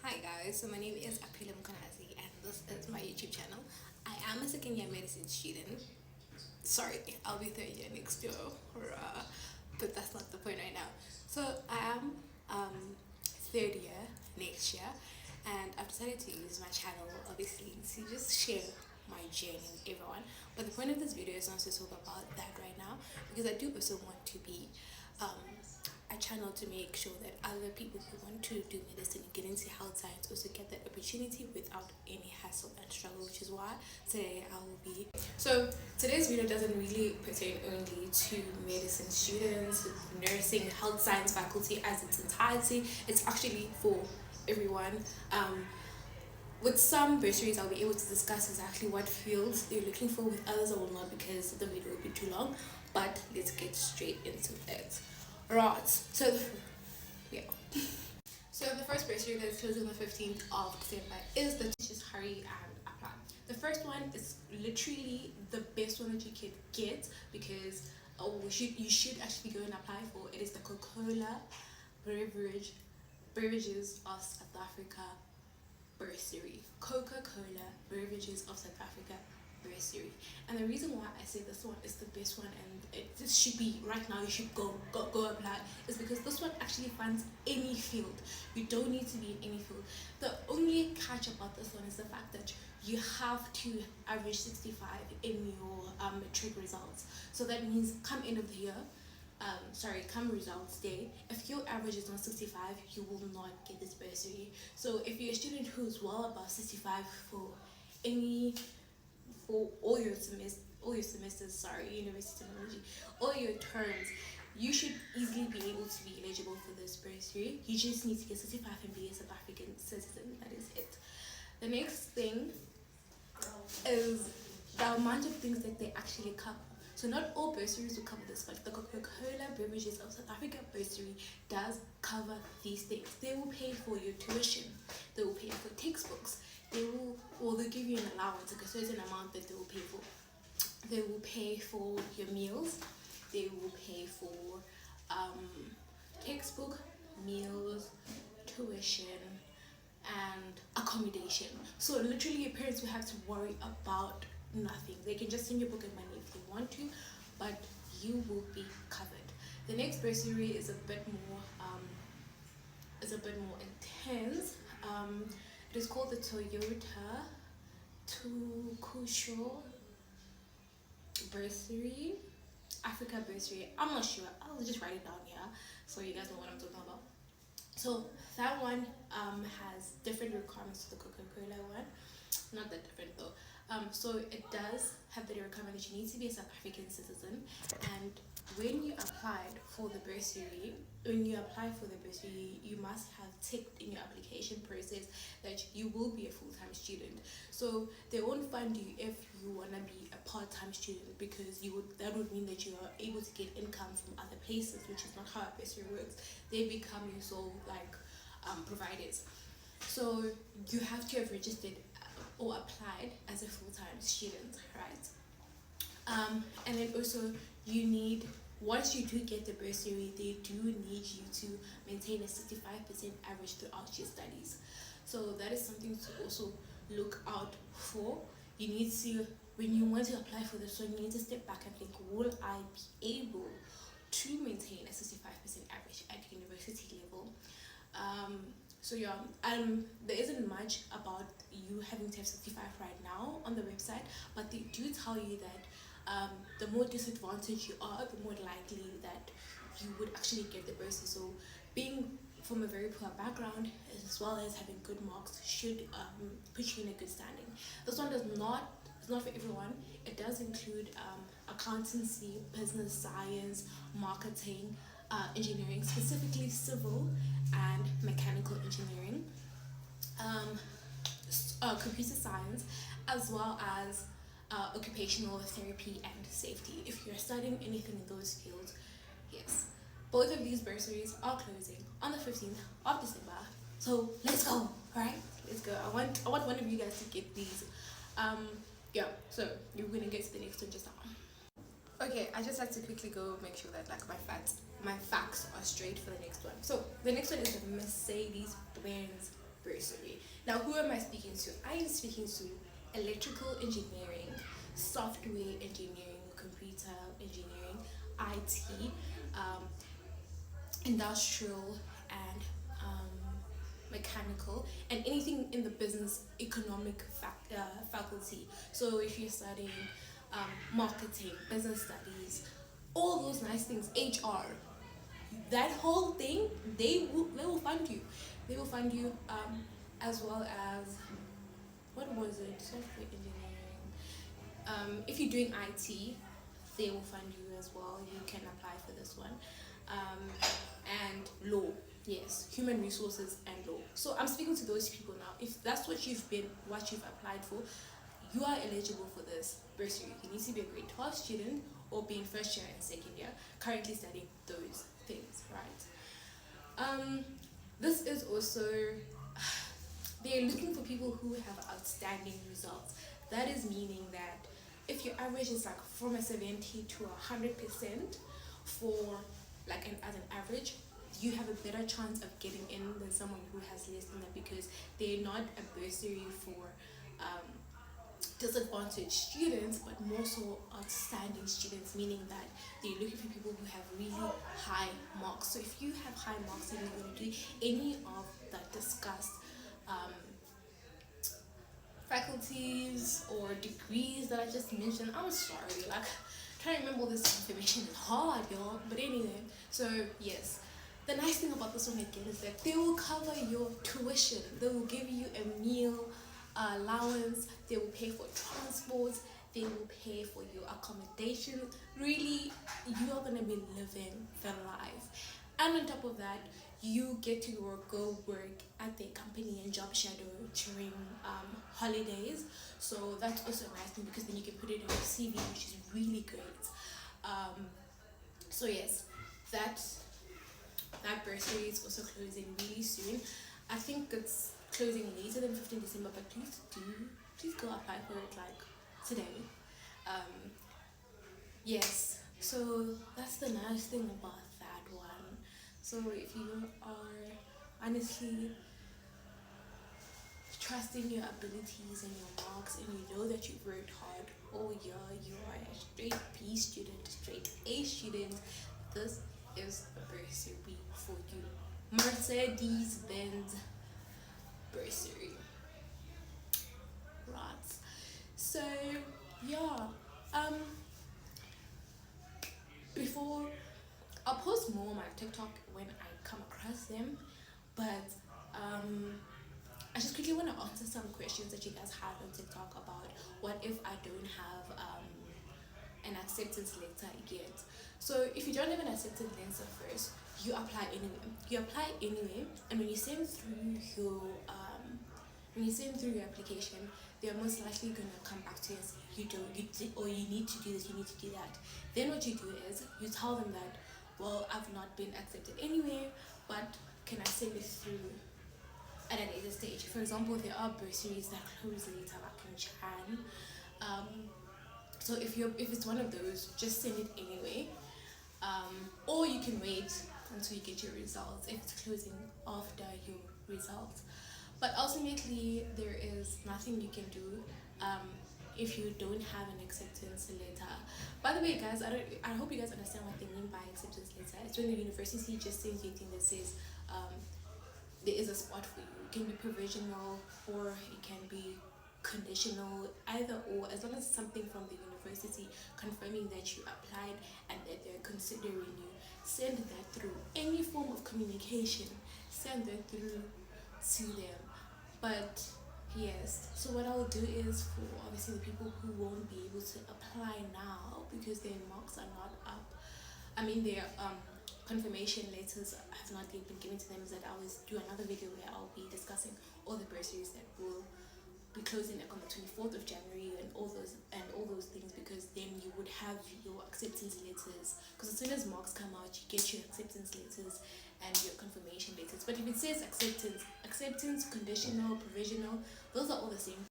Hi guys, so my name is Apila Mkonazi and this is my YouTube channel. I am a second year medicine student. Sorry, I'll be third year next year, but that's not the point right now. So I am third year next year, and I've decided to use my channel obviously to just share my journey with everyone. But the point of this video is not to talk about that right now because I do also want to be um, a channel to make sure that other people who want to do medicine and get into health science also get that opportunity without any hassle and struggle, which is why today I will be. So today's video doesn't really pertain only to medicine students, nursing, health science faculty as its entirety. It's actually for everyone. With some bursaries, I'll be able to discuss exactly what fields they're looking for. With others, I will not because the video will be too long. But let's get straight into it. Right. Yeah. So the first bursary that's closing on the 15th of December is the Just Hurry and Apply. The first one is literally the best one that you could get because you should actually go and apply for. It is the Coca-Cola Beverages of South Africa bursary. Coca-Cola Beverages of South Africa bursary. And the reason why I say this one is the best one and this should be right now, you should go apply, is because this one actually funds any field. You don't need to be in any field. The only catch about this one is the fact that you have to average 65 in your matric results. So that means come end of the year, come results day, if your average is not 65, you will not get this bursary. So if you're a student who's well above 65 for all your semesters, university terminology, all your terms, you should easily be able to be eligible for this bursary. You just need to get 65 and be a South African citizen. That is it. The next thing is the amount of things that they actually cover. So not all bursaries will cover this, but the Coca-Cola Beverages of South Africa bursary does cover these things. They will pay for your tuition. They will pay for textbooks. They'll give you an allowance, like a certain amount that they will pay for. They will pay for your meals. They will pay for textbook, meals, tuition, and accommodation. So literally your parents will have to worry about nothing. They can just send your book and money if they want to, but you will be covered. The next bursary is a bit more intense. It is called the Toyota Tukusho bursary, Africa bursary. I'm not sure. I'll just write it down here so you guys know what I'm talking about. So that one has different requirements to the Coca-Cola one. Not that different though. So it does have the requirement that you need to be a South African citizen, and when you apply for the bursary, you must have ticked in your application process that you will be a full-time student. So they won't fund you if you wanna be a part-time student because that would mean that you are able to get income from other places, which is not how a bursary works. They become your sole providers. So you have to have registered or applied as a full-time student, right? And then also once you do get the bursary, they do need you to maintain a 65% average throughout your studies. So that is something to also look out for. You need to, when you want to apply for this one, you need to step back and think, will I be able to maintain a 65% average at university level? There isn't much about you having to have 65 right now on the website, but they do tell you that the more disadvantaged you are, the more likely that you would actually get the bursary. So being from a very poor background as well as having good marks should put you in a good standing. This one it's not for everyone. It does include accountancy, business science, marketing, engineering, specifically civil and mechanical engineering, computer science, as well as occupational therapy and safety. If you're studying anything in those fields, yes. Both of these bursaries are closing on the 15th of December. So let's go, alright? Let's go. I want one of you guys to get these. So you're gonna get to the next one just now. Okay, I just had to quickly go make sure that my facts are straight for the next one. So the next one is the Mercedes-Benz bursary. Now, who am I speaking to? I am speaking to electrical engineering, software engineering, computer engineering, IT, um, industrial, and mechanical, and anything in the business economic faculty. So if you're studying marketing, business studies, all those nice things, HR, that whole thing, they will fund you. They will fund you, as well as, what was it? Software engineering. If you're doing IT, they will fund you as well. You can apply for this one. And law, yes, human resources and law. So I'm speaking to those people now. If that's what you've applied for, you are eligible for this bursary. You need to be a grade 12 student or be in first year and second year, currently studying those things, right? This is also, they're looking for people who have outstanding results. That is meaning that if your average is like from a 70 to 100% for as an average, you have a better chance of getting in than someone who has less than that, because they're not a bursary for disadvantaged students, but more so outstanding students, meaning that they're looking for people who have really high marks. So if you have high marks and you're going to do any of the discussed faculties or degrees that I just mentioned, I'm sorry, trying to remember all this information is hard, y'all. But anyway, so yes, the nice thing about this one again is that they will cover your tuition. They will give you a meal allowance. They will pay for transport. They will pay for your accommodation. Really, you are gonna be living the life. And on top of that, you get to go work at the company and job shadow during holidays. So that's also a nice thing, because then you can put it on your CV, which is really great. So yes, that bursary is also closing really soon. I think it's closing later than 15 December, but please go apply for it today. Yes, so that's the nice thing about that one. So if you are honestly trusting your abilities and your marks, and you know that you've worked hard all year, you are a straight B student, straight A student, this is the bursary for you. Mercedes-Benz bursary. Right. So yeah. Before, I'll post more on my TikTok when I come across them, but I just quickly want to answer some questions that you guys have on TikTok about what if I don't have an acceptance letter yet. So if you don't have an acceptance letter first, you apply anyway. And when you send through your application, they're most likely gonna come back to you and say you need to do this, you need to do that. Then what you do is you tell them that, well, I've not been accepted anyway, but can I send it through at a later stage? For example, there are bursaries that close later, like in Jan. So if it's one of those, just send it anyway. Or you can wait until you get your results if it's closing after your results. But ultimately, there is nothing you can do if you don't have an acceptance letter. By the way, guys, I hope you guys understand what they mean by acceptance letter. It's when the university just sends you a thing that says there is a spot for you. It can be provisional or it can be conditional, either or, as long as it's something from the university confirming that you applied and that they're considering you. Send that through. Any form of communication, send that through to them. But yes, so what I'll do is, for obviously the people who won't be able to apply now because their marks are not up, their confirmation letters have not yet been given to them, is that I will do another video where I'll be discussing all the bursaries that will be closing on the 24th of January and all those things, because then you would have your acceptance letters, because as soon as marks come out, you get your acceptance letters and your confirmation letters. But if it says acceptance, conditional, provisional, those are all the same.